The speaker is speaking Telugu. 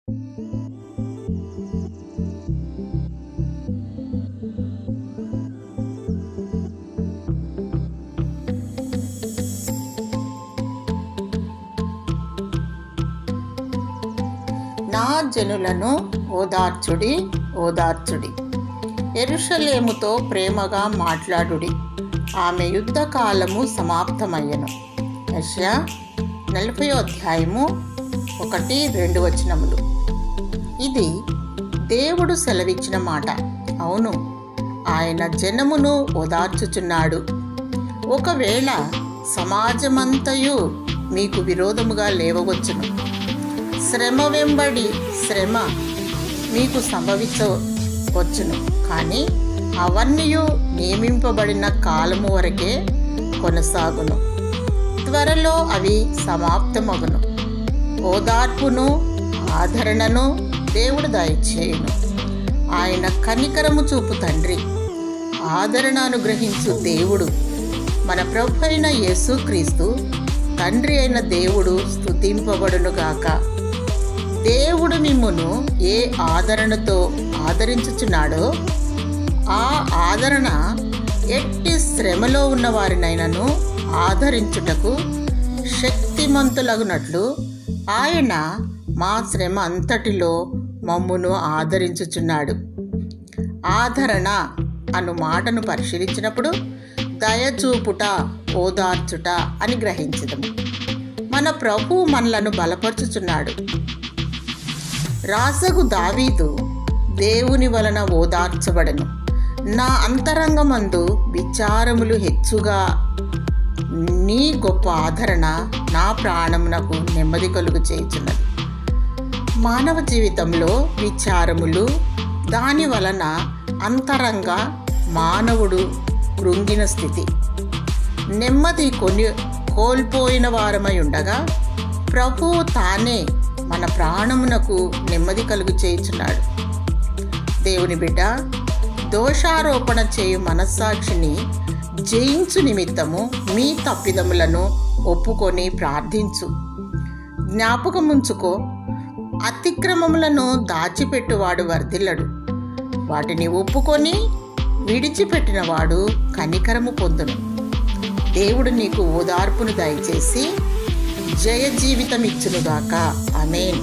నా జనులను ఓదార్చుడి, ఓదార్చుడి. యెరూషలేముతో ప్రేమగా మాట్లాడుడి, ఆమె యుద్ధ కాలము సమాప్తమయ్యను. యెషయా 40వ అధ్యాయము 1-2 వచనములు. ఇది దేవుడు సెలవిచ్చిన మాట. అవును, ఆయన జనమును ఓదార్చుచున్నాడు. ఒకవేళ సమాజమంతయు మీకు విరోధముగా లేవవచ్చును, శ్రమ వెంబడి శ్రమ మీకు సంభవించవచ్చును, కానీ అవన్నీ నియమింపబడిన కాలము వరకే కొనసాగును. త్వరలో అవి సమాప్తమగును. ఓదార్పును ఆదరణను దేవుడు దయచేయును. ఆయన కనికరము చూపు తండ్రి, ఆదరణ అనుగ్రహించు దేవుడు, మన ప్రభు అయిన యేసుక్రీస్తు తండ్రి అయిన దేవుడు స్తుతింపబడునుగాక. దేవుడు మిమ్మును ఏ ఆదరణతో ఆదరించుచున్నాడో ఆ ఆదరణ ఎట్టి శ్రమలో ఉన్న వారినైనను ఆదరించుటకు శక్తిమంతులగునట్లు ఆయన మా శ్రమ అంతటిలో మమ్మును ఆదరించుచున్నాడు. ఆదరణ అను మాటను పరిశీలించినప్పుడు దయచూపుట, ఓదార్చుట అని గ్రహించదము. మన ప్రభు మనలను బలపరుచుచున్నాడు. రాజగు దావీదు దేవుని వలన ఓదార్చబడను. నా అంతరంగమందు విచారములు హెచ్చుగా, నీ గొప్ప ఆదరణ నా ప్రాణమునకు నెమ్మది కలుగు చేయుచున్నది. మానవ జీవితంలో విచారములు, దాని వలన అంతరంగ మానవుడు కృంగిన స్థితి, నెమ్మది కోల్పోయిన వారమై ఉండగా ప్రభువు తానే మన ప్రాణమునకు నెమ్మది కలుగు చేయుచున్నాడు. దేవుని బిడ్డ, దోషారోపణ చేయు మనస్సాక్షిని జయించు నిమిత్తము మీ తప్పిదములను ఒప్పుకొని ప్రార్థించు. జ్ఞాపకముంచుకో, అతిక్రమములను దాచిపెట్టువాడు వర్ధిల్లడు, వాటిని ఒప్పుకొని విడిచిపెట్టిన వాడు కనికరము పొందును. దేవుడు నీకు ఓదార్పును దయచేసి జయ జీవితం ఇచ్చునుగాక. ఆమేన్.